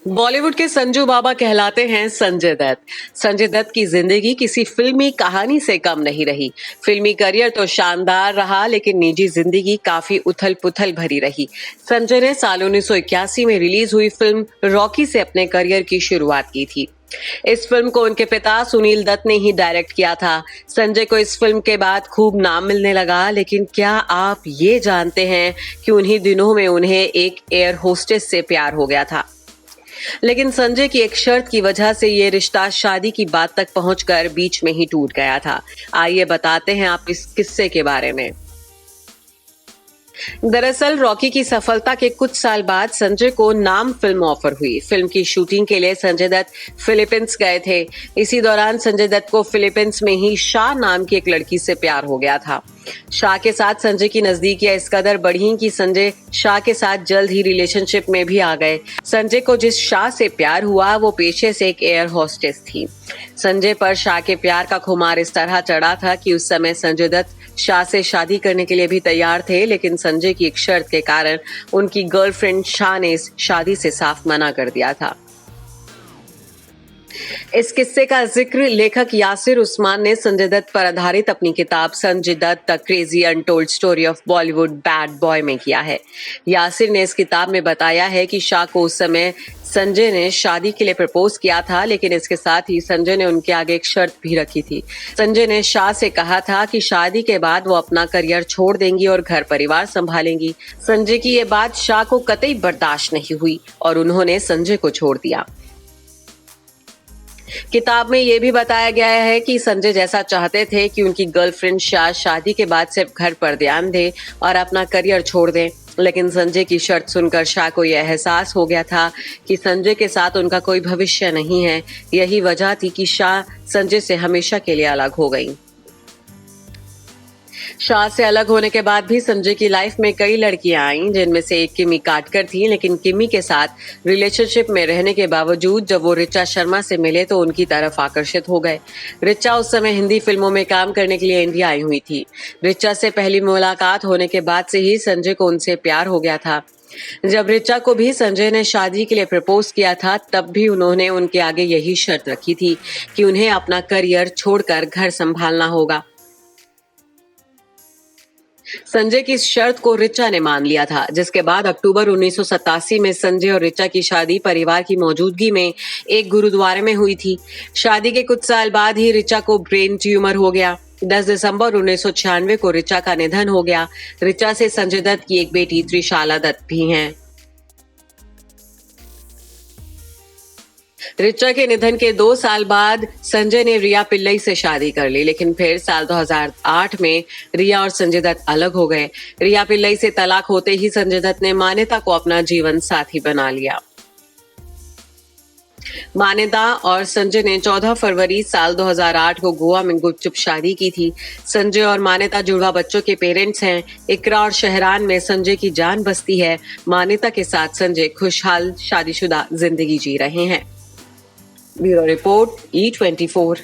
बॉलीवुड के संजू बाबा कहलाते हैं संजय दत्त। संजय दत्त की जिंदगी किसी फिल्मी कहानी से कम नहीं रही। फिल्मी करियर तो शानदार रहा, लेकिन निजी जिंदगी काफी उथल-पुथल भरी रही। संजय ने साल 1981 में रिलीज हुई फिल्म रॉकी से अपने करियर की शुरुआत की थी। इस फिल्म को उनके पिता सुनील दत्त ने ही डायरेक्ट किया था। संजय को इस फिल्म के बाद खूब नाम मिलने लगा, लेकिन क्या आप ये जानते हैं कि उन्हीं दिनों में उन्हें एक एयर होस्टेस से प्यार हो गया था। लेकिन संजय की एक शर्त की वजह से ये रिश्ता शादी की बात तक पहुंचकर बीच में ही टूट गया था। आइए बताते हैं आप इस किस्से के बारे में। दरअसल रॉकी की सफलता के कुछ साल बाद संजय को नाम फिल्म ऑफर हुई। फिल्म की शूटिंग के लिए संजय दत्त फिलीपींस गए थे। इसी दौरान संजय दत्त को फिलीपींस में ही शाह नाम की एक लड़की से प्यार हो गया था। शाह के साथ संजय की नजदीकियां इस कदर बढ़ी कि संजय शाह के साथ जल्द ही रिलेशनशिप में भी आ गए। संजय को जिस शाह से प्यार हुआ वो पेशे से एक एयर होस्टेस थी। संजय पर शाह के प्यार का खुमार इस तरह चढ़ा था कि उस समय संजय दत्त शाह से शादी करने के लिए भी तैयार थे, लेकिन संजय की एक शर्त के कारण उनकी गर्लफ्रेंड शाह ने इस शादी से साफ मना कर दिया था। इस किस्से का जिक्र लेखक यासिर उस्मान ने संजय दत्त पर आधारित अपनी किताब Sanjay Dutt the crazy untold story of Bollywood bad boy में किया है। यासिर ने इस किताब में बताया है कि शाह को उस समय संजय ने शादी के लिए प्रपोज किया था, लेकिन इसके साथ ही संजय ने उनके आगे एक शर्त भी रखी थी। संजय ने शाह से कहा था कि शादी के बाद वो अपना करियर छोड़ देंगी और घर परिवार संभालेंगी। संजय की ये बात शाह को कतई बर्दाश्त नहीं हुई और उन्होंने संजय को छोड़ दिया। किताब में यह भी बताया गया है कि संजय जैसा चाहते थे कि उनकी गर्लफ्रेंड शाह शादी के बाद सिर्फ घर पर ध्यान दे और अपना करियर छोड़ दें, लेकिन संजय की शर्त सुनकर शाह को यह एहसास हो गया था कि संजय के साथ उनका कोई भविष्य नहीं है। यही वजह थी कि शाह संजय से हमेशा के लिए अलग हो गई। शाह से अलग होने के बाद भी संजय की लाइफ में कई लड़कियां आईं, जिनमें से एक किमी काटकर थी, लेकिन किमी के साथ रिलेशनशिप में रहने के बावजूद जब वो ऋचा शर्मा से मिले तो उनकी तरफ आकर्षित हो गए। ऋचा उस समय हिंदी फिल्मों में काम करने के लिए इंडिया आई हुई थी। ऋचा से पहली मुलाकात होने के बाद से ही संजय को उनसे प्यार हो गया था। जब ऋचा को भी संजय ने शादी के लिए प्रपोज किया था, तब भी उन्होंने उनके आगे यही शर्त रखी थी कि उन्हें अपना करियर छोड़कर घर संभालना होगा। संजय की इस शर्त को ऋचा ने मान लिया था, जिसके बाद अक्टूबर 1987 में संजय और ऋचा की शादी परिवार की मौजूदगी में एक गुरुद्वारे में हुई थी। शादी के कुछ साल बाद ही ऋचा को ब्रेन ट्यूमर हो गया। 10 दिसंबर 1996 को ऋचा का निधन हो गया। ऋचा से संजय दत्त की एक बेटी त्रिशाला दत्त भी हैं। ऋचा के निधन के 2 साल बाद संजय ने रिया पिल्लई से शादी कर ली, लेकिन फिर साल 2008 में रिया और संजय दत्त अलग हो गए। रिया पिल्लई से तलाक होते ही संजय दत्त ने मान्यता को अपना जीवन साथी बना लिया। मान्यता और संजय ने 14 फरवरी साल 2008 को गोवा में गुपचुप शादी की थी। संजय और मान्यता जुड़वा बच्चों के पेरेंट्स हैं। इकरा और शहरान में संजय की जान बसती है। मान्यता के साथ संजय खुशहाल शादीशुदा जिंदगी जी रहे हैं। Bureau report E24।